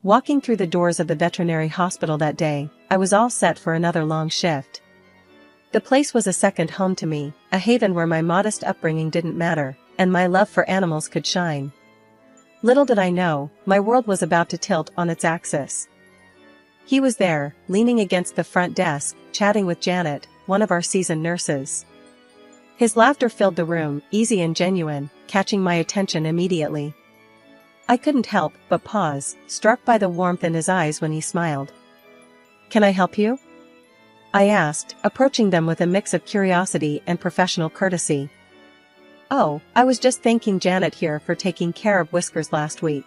Walking through the doors of the veterinary hospital that day, I was all set for another long shift. The place was a second home to me, a haven where my modest upbringing didn't matter, and my love for animals could shine. Little did I know, my world was about to tilt on its axis. He was there, leaning against the front desk, chatting with Janet, one of our seasoned nurses. His laughter filled the room, easy and genuine, catching my attention immediately. I couldn't help but pause, struck by the warmth in his eyes when he smiled. "Can I help you?" I asked, approaching them with a mix of curiosity and professional courtesy. "Oh, I was just thanking Janet here for taking care of Whiskers last week."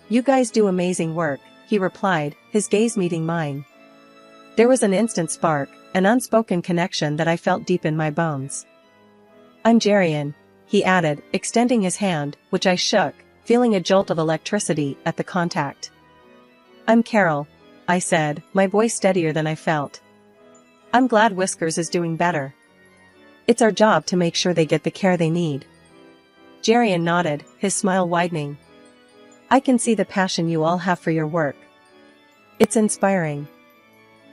"You guys do amazing work," he replied, his gaze meeting mine. There was an instant spark, an unspoken connection that I felt deep in my bones. "I'm Jerian," he added, extending his hand, which I shook, feeling a jolt of electricity at the contact. "I'm Carol," I said, my voice steadier than I felt. "I'm glad Whiskers is doing better. It's our job to make sure they get the care they need." Jerian nodded, his smile widening. "I can see the passion you all have for your work. It's inspiring.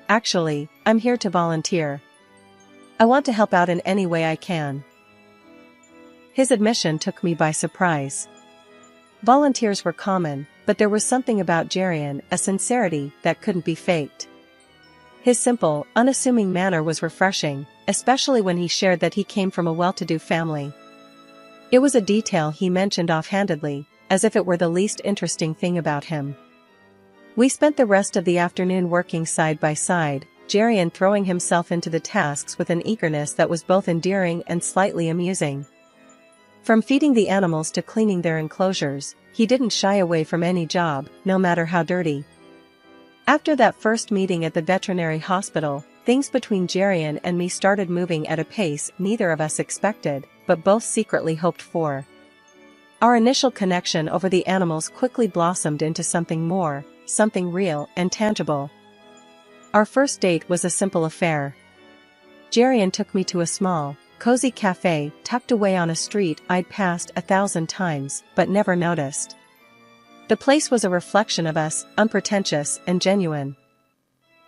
Actually, I'm here to volunteer. I want to help out in any way I can." His admission took me by surprise. Volunteers were common, but there was something about Jerian, a sincerity that couldn't be faked. His simple, unassuming manner was refreshing, especially when he shared that he came from a well-to-do family. It was a detail he mentioned offhandedly, as if it were the least interesting thing about him. We spent the rest of the afternoon working side by side, Jerian throwing himself into the tasks with an eagerness that was both endearing and slightly amusing. From feeding the animals to cleaning their enclosures, he didn't shy away from any job, no matter how dirty. After that first meeting at the veterinary hospital, things between Jerian and me started moving at a pace neither of us expected, but both secretly hoped for. Our initial connection over the animals quickly blossomed into something more, something real and tangible. Our first date was a simple affair. Jerian took me to a small, cozy cafe tucked away on a street I'd passed 1,000 times but never noticed. The place was a reflection of us, unpretentious and genuine.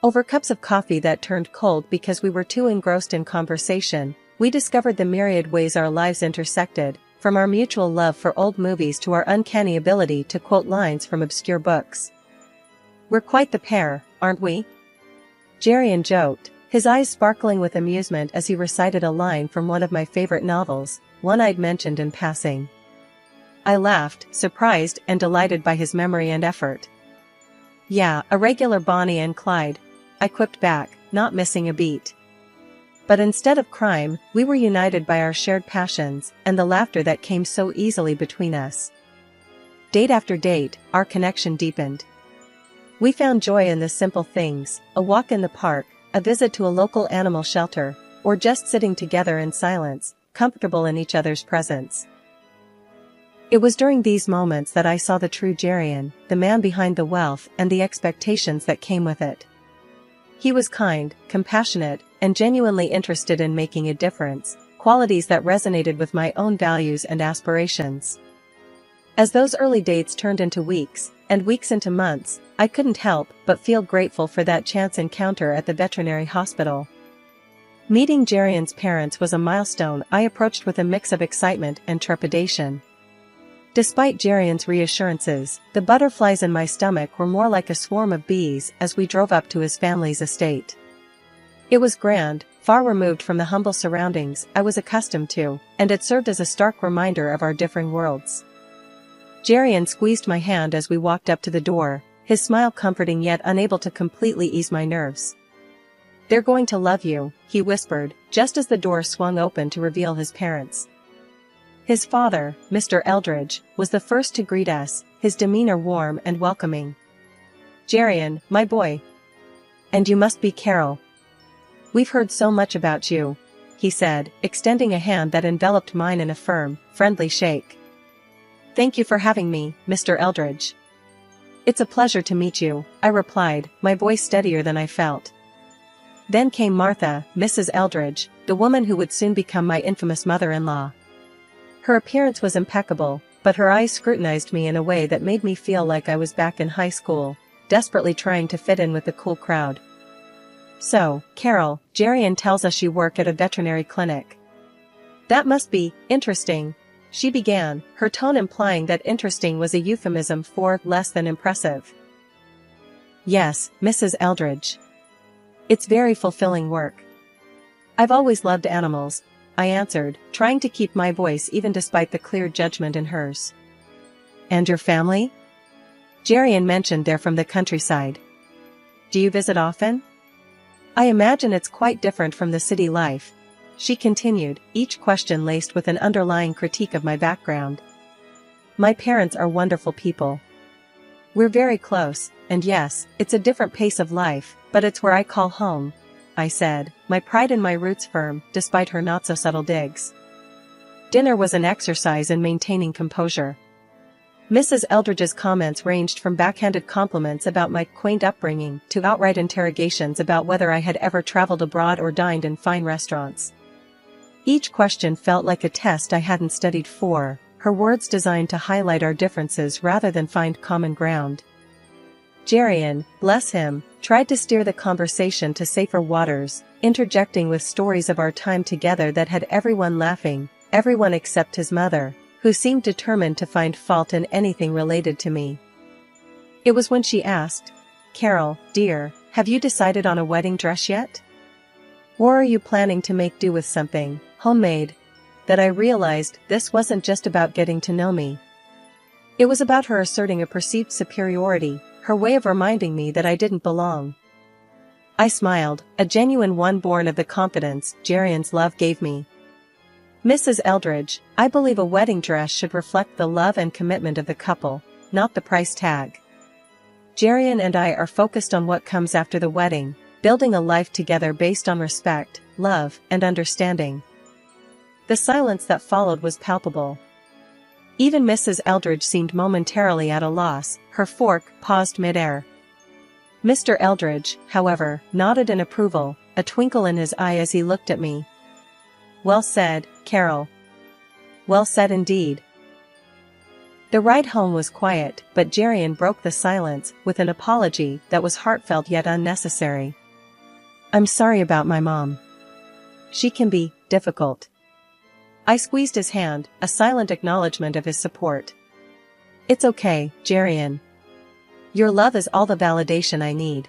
Over cups of coffee that turned cold because we were too engrossed in conversation, we discovered the myriad ways our lives intersected, from our mutual love for old movies to our uncanny ability to quote lines from obscure books. "We're quite the pair, aren't we?" Jerian joked, his eyes sparkling with amusement as he recited a line from one of my favorite novels, one I'd mentioned in passing. I laughed, surprised and delighted by his memory and effort. "Yeah, a regular Bonnie and Clyde," I quipped back, not missing a beat. But instead of crime, we were united by our shared passions and the laughter that came so easily between us. Date after date, our connection deepened. We found joy in the simple things, a walk in the park, a visit to a local animal shelter, or just sitting together in silence, comfortable in each other's presence. It was during these moments that I saw the true Jerian, the man behind the wealth and the expectations that came with it. He was kind, compassionate, and genuinely interested in making a difference, qualities that resonated with my own values and aspirations. As those early dates turned into weeks, and weeks into months, I couldn't help but feel grateful for that chance encounter at the veterinary hospital. Meeting Jerian's parents was a milestone I approached with a mix of excitement and trepidation. Despite Jerian's reassurances, the butterflies in my stomach were more like a swarm of bees as we drove up to his family's estate. It was grand, far removed from the humble surroundings I was accustomed to, and it served as a stark reminder of our differing worlds. Jerian squeezed my hand as we walked up to the door, his smile comforting yet unable to completely ease my nerves. "They're going to love you," he whispered, just as the door swung open to reveal his parents. His father, Mr. Eldridge, was the first to greet us, his demeanor warm and welcoming. "Jerian, my boy. And you must be Carol. We've heard so much about you," he said, extending a hand that enveloped mine in a firm, friendly shake. "Thank you for having me, Mr. Eldridge." "It's a pleasure to meet you," I replied, my voice steadier than I felt. Then came Martha, Mrs. Eldridge, the woman who would soon become my infamous mother-in-law. Her appearance was impeccable, but her eyes scrutinized me in a way that made me feel like I was back in high school, desperately trying to fit in with the cool crowd. "So, Carol, Jerian tells us you work at a veterinary clinic. That must be interesting," she began, her tone implying that interesting was a euphemism for less than impressive. "Yes, Mrs. Eldridge. It's very fulfilling work. I've always loved animals," I answered, trying to keep my voice even despite the clear judgment in hers. "And your family? Jerian mentioned they're from the countryside. Do you visit often?" "I imagine it's quite different from the city life," she continued, each question laced with an underlying critique of my background. "My parents are wonderful people. We're very close, and yes, it's a different pace of life, but it's where I call home," I said, my pride in my roots firm, despite her not-so-subtle digs. Dinner was an exercise in maintaining composure. Mrs. Eldridge's comments ranged from backhanded compliments about my quaint upbringing to outright interrogations about whether I had ever traveled abroad or dined in fine restaurants. Each question felt like a test I hadn't studied for, her words designed to highlight our differences rather than find common ground. Jerian, bless him, tried to steer the conversation to safer waters, interjecting with stories of our time together that had everyone laughing, everyone except his mother, who seemed determined to find fault in anything related to me. It was when she asked, "Carol, dear, have you decided on a wedding dress yet? Or are you planning to make do with something homemade?" that I realized this wasn't just about getting to know me. It was about her asserting a perceived superiority, her way of reminding me that I didn't belong. I smiled, a genuine one born of the confidence Jerian's love gave me. "Mrs. Eldridge, I believe a wedding dress should reflect the love and commitment of the couple, not the price tag. Jerian and I are focused on what comes after the wedding, building a life together based on respect, love, and understanding." The silence that followed was palpable. Even Mrs. Eldridge seemed momentarily at a loss, her fork paused mid-air. Mr. Eldridge, however, nodded in approval, a twinkle in his eye as he looked at me. "Well said, Carol. Well said indeed." The ride home was quiet, but Jerian broke the silence with an apology that was heartfelt yet unnecessary. "I'm sorry about my mom. She can be difficult." I squeezed his hand, a silent acknowledgement of his support. "It's okay, Jerian. Your love is all the validation I need.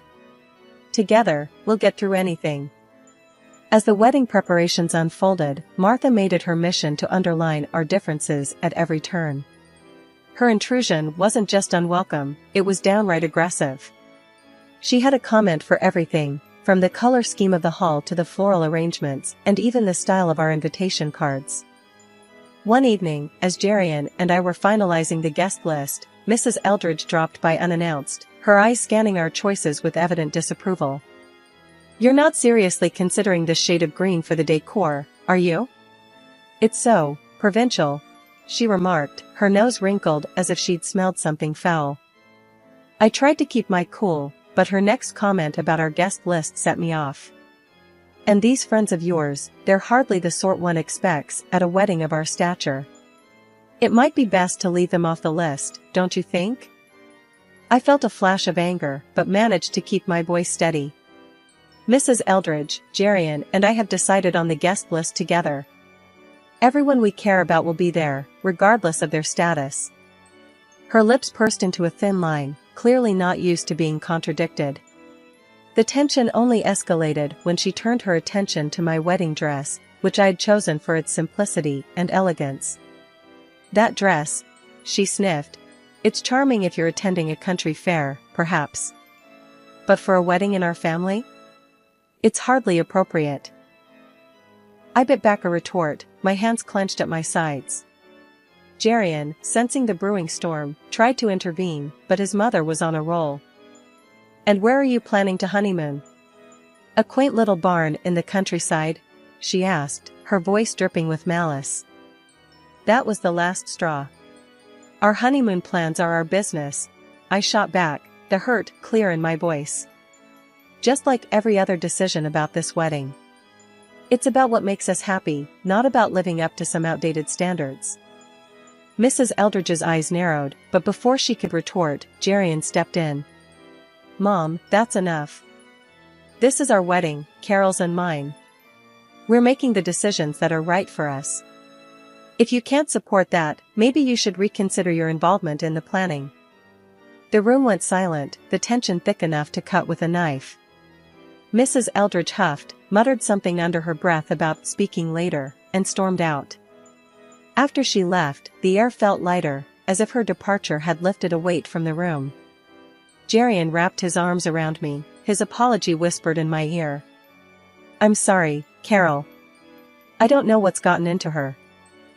Together, we'll get through anything." As the wedding preparations unfolded, Martha made it her mission to underline our differences at every turn. Her intrusion wasn't just unwelcome, it was downright aggressive. She had a comment for everything, from the color scheme of the hall to the floral arrangements, and even the style of our invitation cards. One evening, as Jerian and I were finalizing the guest list, Mrs. Eldridge dropped by unannounced, her eyes scanning our choices with evident disapproval. "You're not seriously considering this shade of green for the decor, are you? It's so provincial," she remarked, her nose wrinkled as if she'd smelled something foul. I tried to keep my cool, but her next comment about our guest list set me off. "And these friends of yours, they're hardly the sort one expects at a wedding of our stature. It might be best to leave them off the list, don't you think?" I felt a flash of anger, but managed to keep my voice steady. "Mrs. Eldridge, Jerian and I have decided on the guest list together. Everyone we care about will be there, regardless of their status." Her lips pursed into a thin line, clearly not used to being contradicted. The tension only escalated when she turned her attention to my wedding dress, which I had chosen for its simplicity and elegance. "That dress," she sniffed. "It's charming if you're attending a country fair, perhaps. But for a wedding in our family? It's hardly appropriate." I bit back a retort, my hands clenched at my sides. Jerian, sensing the brewing storm, tried to intervene, but his mother was on a roll. "And where are you planning to honeymoon?" "A quaint little barn in the countryside?" she asked, her voice dripping with malice. That was the last straw. "Our honeymoon plans are our business," I shot back, the hurt clear in my voice. "Just like every other decision about this wedding. It's about what makes us happy, not about living up to some outdated standards." Mrs. Eldridge's eyes narrowed, but before she could retort, Jerian stepped in. "Mom, that's enough. This is our wedding, Carol's and mine. We're making the decisions that are right for us. If you can't support that, maybe you should reconsider your involvement in the planning." The room went silent, the tension thick enough to cut with a knife. Mrs. Eldridge huffed, muttered something under her breath about speaking later, and stormed out. After she left, the air felt lighter, as if her departure had lifted a weight from the room. Jerian wrapped his arms around me, his apology whispered in my ear. "I'm sorry, Carol. I don't know what's gotten into her.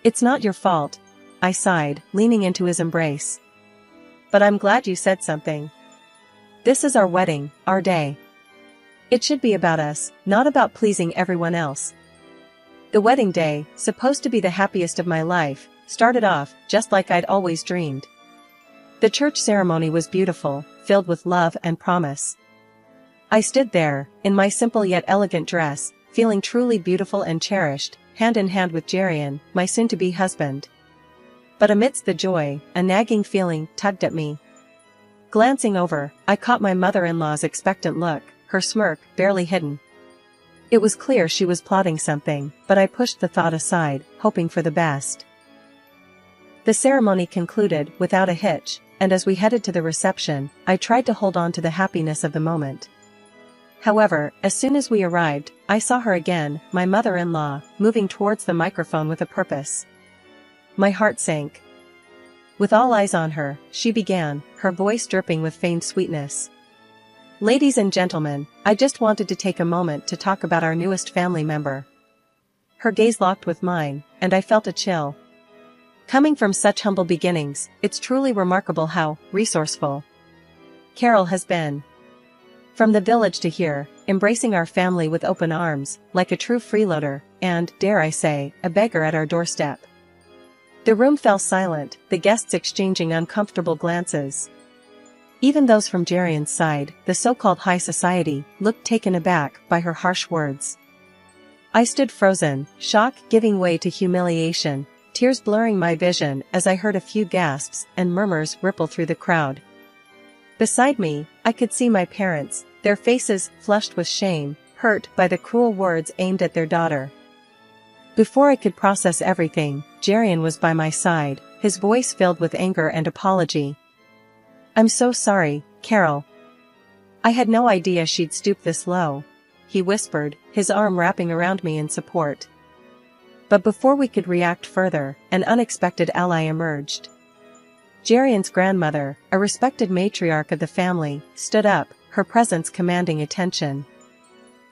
It's not your fault," I sighed, leaning into his embrace. "But I'm glad you said something. This is our wedding, our day. It should be about us, not about pleasing everyone else." The wedding day, supposed to be the happiest of my life, started off just like I'd always dreamed. The church ceremony was beautiful, filled with love and promise. I stood there, in my simple yet elegant dress, feeling truly beautiful and cherished, hand in hand with Jerian, my soon-to-be husband. But amidst the joy, a nagging feeling tugged at me. Glancing over, I caught my mother-in-law's expectant look, her smirk barely hidden. It was clear she was plotting something, but I pushed the thought aside, hoping for the best. The ceremony concluded without a hitch, and as we headed to the reception, I tried to hold on to the happiness of the moment. However, as soon as we arrived, I saw her again, my mother-in-law, moving towards the microphone with a purpose. My heart sank. With all eyes on her, she began, her voice dripping with feigned sweetness. "Ladies and gentlemen, I just wanted to take a moment to talk about our newest family member." Her gaze locked with mine, and I felt a chill. Coming from such humble beginnings, it's truly remarkable how resourceful Carol has been. From the village to here, embracing our family with open arms, like a true freeloader, and, dare I say, a beggar at our doorstep. The room fell silent, the guests exchanging uncomfortable glances. Even those from Jerian's side, the so-called high society, looked taken aback by her harsh words. I stood frozen, shock giving way to humiliation, tears blurring my vision as I heard a few gasps and murmurs ripple through the crowd. Beside me, I could see my parents, their faces flushed with shame, hurt by the cruel words aimed at their daughter. Before I could process everything, Jerian was by my side, his voice filled with anger and apology. "I'm so sorry, Carol. I had no idea she'd stoop this low," he whispered, his arm wrapping around me in support. But before we could react further, an unexpected ally emerged. Jerian's grandmother, a respected matriarch of the family, stood up, her presence commanding attention.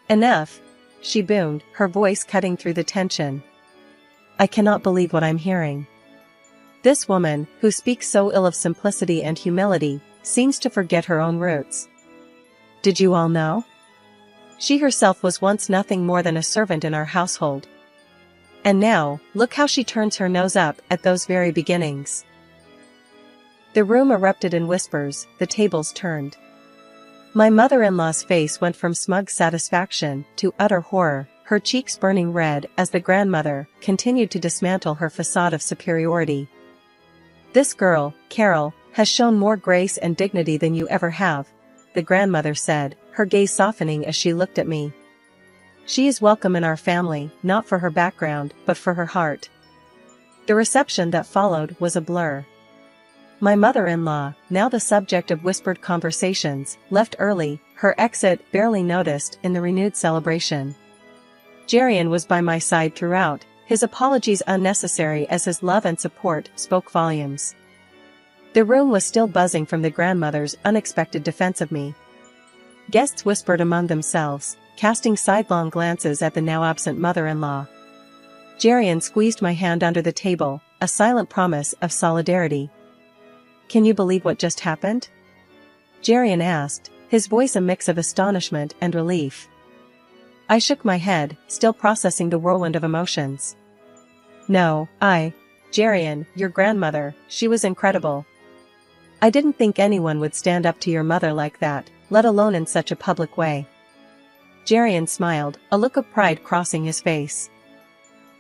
"Enough," she boomed, her voice cutting through the tension. "I cannot believe what I'm hearing. This woman, who speaks so ill of simplicity and humility, seems to forget her own roots. Did you all know? She herself was once nothing more than a servant in our household. And now, look how she turns her nose up at those very beginnings." The room erupted in whispers, the tables turned. My mother-in-law's face went from smug satisfaction to utter horror, her cheeks burning red as the grandmother continued to dismantle her facade of superiority. "This girl, Carol, has shown more grace and dignity than you ever have," the grandmother said, her gaze softening as she looked at me. "She is welcome in our family, not for her background, but for her heart." The reception that followed was a blur. My mother-in-law, now the subject of whispered conversations, left early, her exit barely noticed in the renewed celebration. Jerian was by my side throughout, his apologies unnecessary as his love and support spoke volumes. The room was still buzzing from the grandmother's unexpected defense of me. Guests whispered among themselves, casting sidelong glances at the now absent mother-in-law. Jerian squeezed my hand under the table, a silent promise of solidarity. "Can you believe what just happened?" Jerian asked, his voice a mix of astonishment and relief. I shook my head, still processing the whirlwind of emotions. "No, Jerian, your grandmother, she was incredible. I didn't think anyone would stand up to your mother like that, let alone in such a public way." Jerian smiled, a look of pride crossing his face.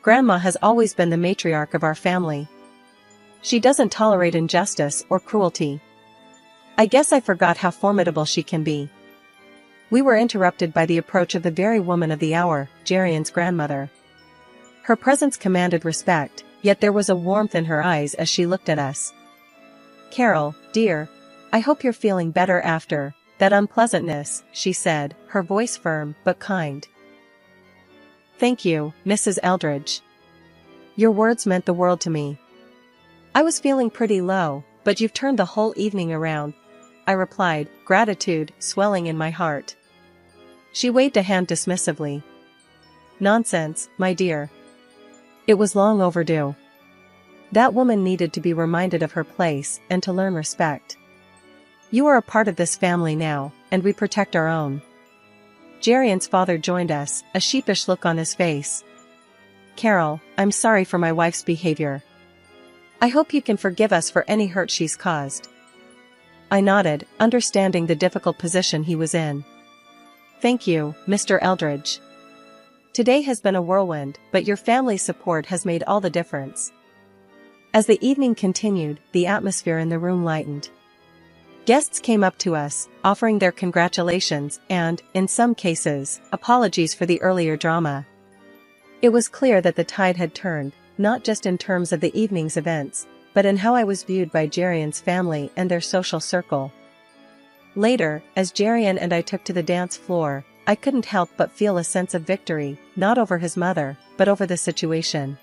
"Grandma has always been the matriarch of our family. She doesn't tolerate injustice or cruelty. I guess I forgot how formidable she can be. We were interrupted by the approach of the very woman of the hour, Jerian's grandmother. Her presence commanded respect, yet there was a warmth in her eyes as she looked at us. "Carol, dear, I hope you're feeling better after that unpleasantness," she said, her voice firm but kind. "Thank you, Mrs. Eldridge. Your words meant the world to me. I was feeling pretty low, but you've turned the whole evening around," I replied, gratitude swelling in my heart. She waved a hand dismissively. "Nonsense, my dear. It was long overdue. That woman needed to be reminded of her place and to learn respect. You are a part of this family now, and we protect our own." Jerian's father joined us, a sheepish look on his face. "Carol, I'm sorry for my wife's behavior. I hope you can forgive us for any hurt she's caused." I nodded, understanding the difficult position he was in. "Thank you, Mr. Eldridge. Today has been a whirlwind, but your family's support has made all the difference." As the evening continued, the atmosphere in the room lightened. Guests came up to us, offering their congratulations and, in some cases, apologies for the earlier drama. It was clear that the tide had turned, not just in terms of the evening's events, but in how I was viewed by Jerian's family and their social circle. Later, as Jerian and I took to the dance floor, I couldn't help but feel a sense of victory, not over his mother, but over the situation.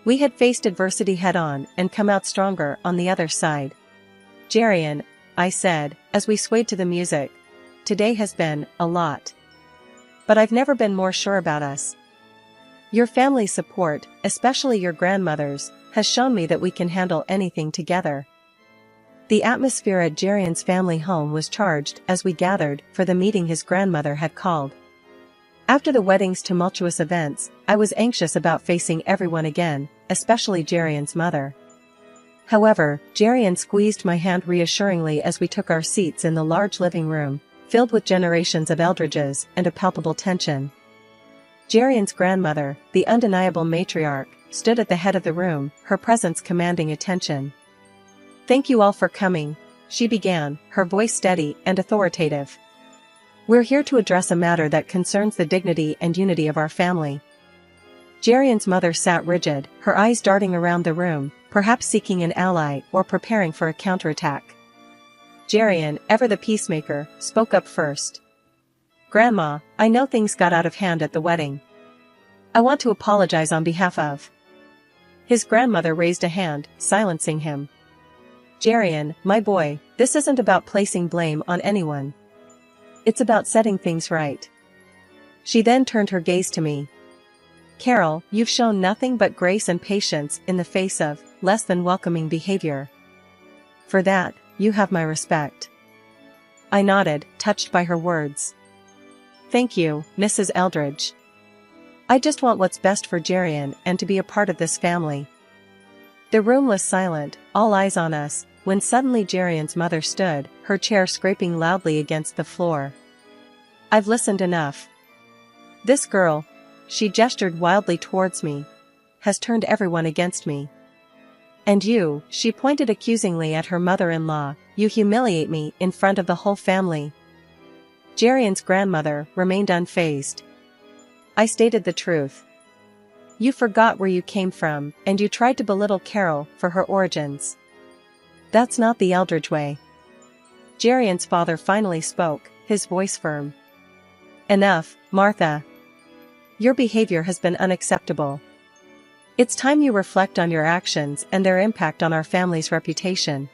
We had faced adversity head-on and come out stronger on the other side. "Jerian," I said, as we swayed to the music, "today has been a lot. But I've never been more sure about us. Your family's support, especially your grandmother's, has shown me that we can handle anything together." The atmosphere at Jerian's family home was charged as we gathered for the meeting his grandmother had called. After the wedding's tumultuous events, I was anxious about facing everyone again, especially Jerian's mother. However, Jerian squeezed my hand reassuringly as we took our seats in the large living room, filled with generations of Eldridges and a palpable tension. Jerian's grandmother, the undeniable matriarch, stood at the head of the room, her presence commanding attention. "Thank you all for coming," she began, her voice steady and authoritative. "We're here to address a matter that concerns the dignity and unity of our family." Jerian's mother sat rigid, her eyes darting around the room, perhaps seeking an ally or preparing for a counterattack. Jerian, ever the peacemaker, spoke up first. "Grandma, I know things got out of hand at the wedding. I want to apologize on behalf of—" His grandmother raised a hand, silencing him. "Jerian, my boy, this isn't about placing blame on anyone. It's about setting things right." She then turned her gaze to me. "Carol, you've shown nothing but grace and patience in the face of less than welcoming behavior. For that, you have my respect." I nodded, touched by her words. "Thank you, Mrs. Eldridge. I just want what's best for Jerian and to be a part of this family." The room was silent, all eyes on us, when suddenly Jerian's mother stood, her chair scraping loudly against the floor. "I've listened enough. This girl," she gestured wildly towards me, "has turned everyone against me. And you," she pointed accusingly at her mother-in-law, "you humiliate me in front of the whole family." Jerian's grandmother remained unfazed. "I stated the truth. You forgot where you came from, and you tried to belittle Carol for her origins. That's not the Eldridge way." Jerian's father finally spoke, his voice firm. "Enough, Martha. Your behavior has been unacceptable. It's time you reflect on your actions and their impact on our family's reputation."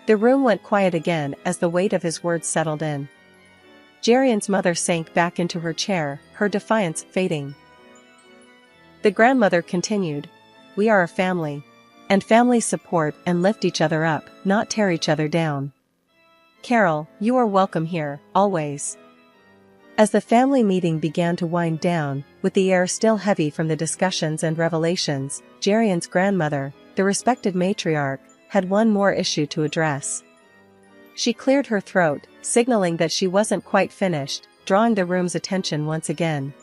The room went quiet again as the weight of his words settled in. Jerian's mother sank back into her chair, her defiance fading. The grandmother continued, "We are a family. And families support and lift each other up, not tear each other down. Carol, you are welcome here, always." As the family meeting began to wind down, with the air still heavy from the discussions and revelations, Jerian's grandmother, the respected matriarch, had one more issue to address. She cleared her throat, signaling that she wasn't quite finished, drawing the room's attention once again.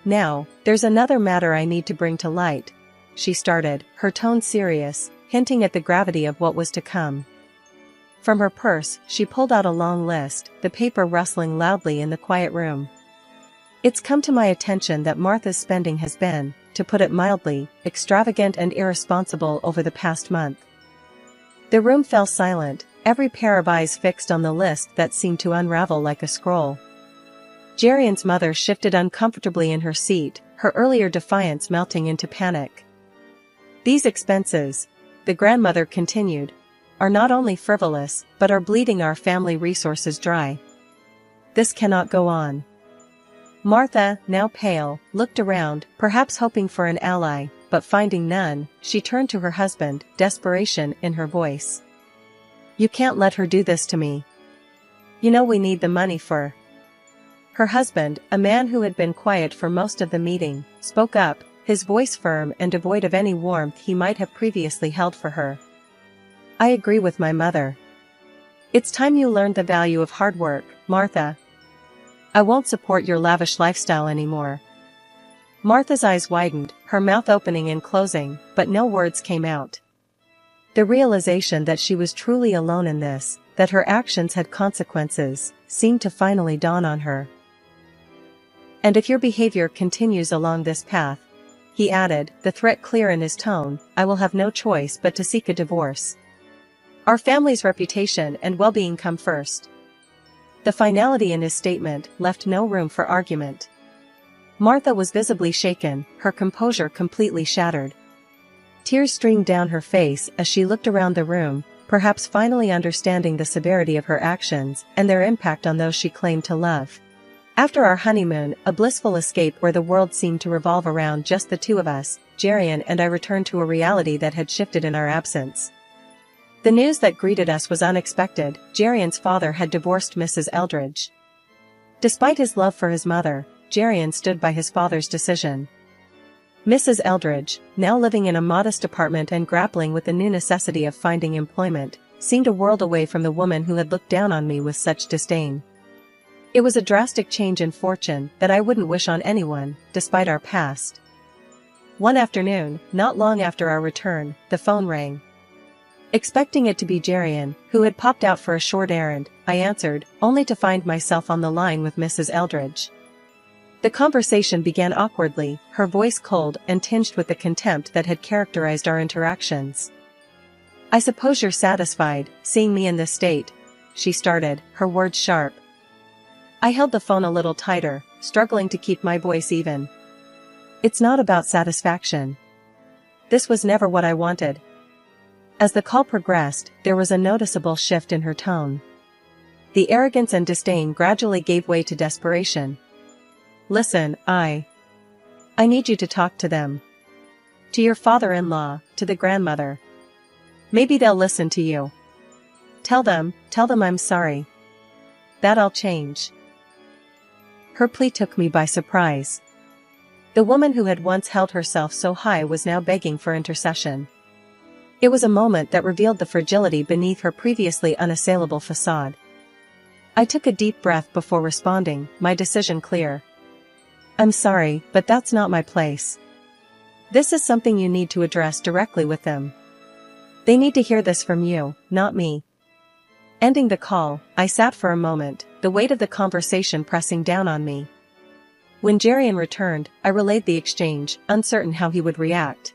"Now, there's another matter I need to bring to light," she started, her tone serious, hinting at the gravity of what was to come. From her purse, she pulled out a long list, the paper rustling loudly in the quiet room. It's come to my attention that Martha's spending has been, to put it mildly, extravagant and irresponsible over the past month. The room fell silent, every pair of eyes fixed on the list that seemed to unravel like a scroll. Jerian's mother shifted uncomfortably in her seat, her earlier defiance melting into panic. These expenses, the grandmother continued, are not only frivolous, but are bleeding our family resources dry. This cannot go on. Martha, now pale, looked around, perhaps hoping for an ally, but finding none, she turned to her husband, desperation in her voice. You can't let her do this to me. You know we need the money for. Her husband, a man who had been quiet for most of the meeting, spoke up, his voice firm and devoid of any warmth he might have previously held for her. I agree with my mother. It's time you learned the value of hard work, Martha. I won't support your lavish lifestyle anymore. Martha's eyes widened, her mouth opening and closing, but no words came out. The realization that she was truly alone in this, that her actions had consequences, seemed to finally dawn on her. And if your behavior continues along this path, he added, the threat clear in his tone, I will have no choice but to seek a divorce. Our family's reputation and well-being come first. The finality in his statement left no room for argument. Martha was visibly shaken, her composure completely shattered. Tears streamed down her face as she looked around the room, perhaps finally understanding the severity of her actions and their impact on those she claimed to love. After our honeymoon, a blissful escape where the world seemed to revolve around just the two of us, Jerian and I returned to a reality that had shifted in our absence. The news that greeted us was unexpected. Jerian's father had divorced Mrs. Eldridge. Despite his love for his mother, Jerian stood by his father's decision. Mrs. Eldridge, now living in a modest apartment and grappling with the new necessity of finding employment, seemed a world away from the woman who had looked down on me with such disdain. It was a drastic change in fortune that I wouldn't wish on anyone, despite our past. One afternoon, not long after our return, the phone rang. Expecting it to be Jerian, who had popped out for a short errand, I answered, only to find myself on the line with Mrs. Eldridge. The conversation began awkwardly, her voice cold and tinged with the contempt that had characterized our interactions. I suppose you're satisfied, seeing me in this state, she started, her words sharp. I held the phone a little tighter, struggling to keep my voice even. It's not about satisfaction. This was never what I wanted. As the call progressed, there was a noticeable shift in her tone. The arrogance and disdain gradually gave way to desperation. Listen, I need you to talk to them. To your father-in-law, to the grandmother. Maybe they'll listen to you. Tell them I'm sorry. That'll change. Her plea took me by surprise. The woman who had once held herself so high was now begging for intercession. It was a moment that revealed the fragility beneath her previously unassailable facade. I took a deep breath before responding, my decision clear. I'm sorry, but that's not my place. This is something you need to address directly with them. They need to hear this from you, not me. Ending the call, I sat for a moment, the weight of the conversation pressing down on me. When Jerian returned, I relayed the exchange, uncertain how he would react.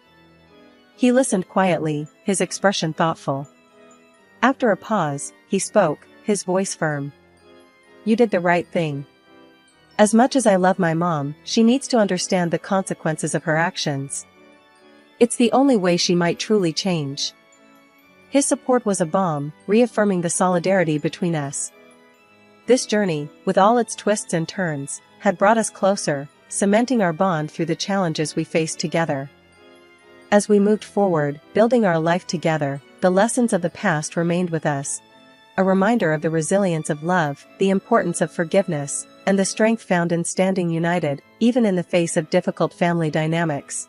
He listened quietly, his expression thoughtful. After a pause, he spoke, his voice firm. You did the right thing. As much as I love my mom, she needs to understand the consequences of her actions. It's the only way she might truly change. His support was a balm, reaffirming the solidarity between us. This journey, with all its twists and turns, had brought us closer, cementing our bond through the challenges we faced together. As we moved forward, building our life together, the lessons of the past remained with us. A reminder of the resilience of love, the importance of forgiveness, and the strength found in standing united, even in the face of difficult family dynamics.